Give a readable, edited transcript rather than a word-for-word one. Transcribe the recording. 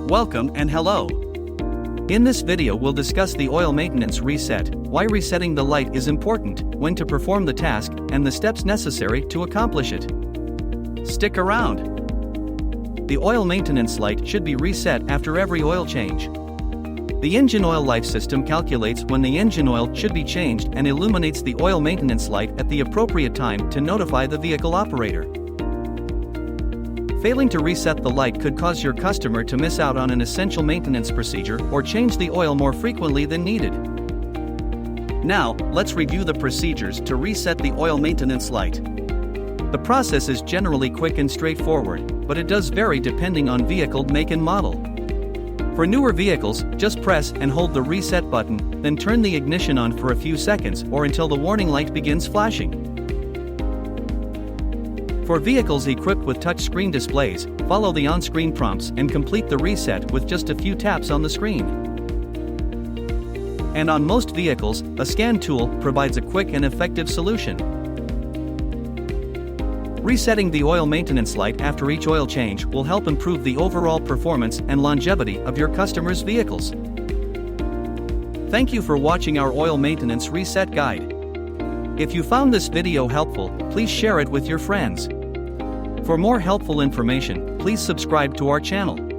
Welcome and hello. In this video we'll discuss the oil maintenance reset, why resetting the light is important, when to perform the task, and the steps necessary to accomplish it. Stick around. The oil maintenance light should be reset after every oil change. The engine oil life system calculates when the engine oil should be changed and illuminates the oil maintenance light at the appropriate time to notify the vehicle operator. Failing to reset the light could cause your customer to miss out on an essential maintenance procedure or change the oil more frequently than needed. Now, let's review the procedures to reset the oil maintenance light. The process is generally quick and straightforward, but it does vary depending on vehicle make and model. For newer vehicles, just press and hold the reset button, then turn the ignition on for a few seconds or until the warning light begins flashing. For vehicles equipped with touchscreen displays, follow the on-screen prompts and complete the reset with just a few taps on the screen. And on most vehicles, a scan tool provides a quick and effective solution. Resetting the oil maintenance light after each oil change will help improve the overall performance and longevity of your customers' vehicles. Thank you for watching our oil maintenance reset guide. If you found this video helpful, please share it with your friends. For more helpful information, please subscribe to our channel.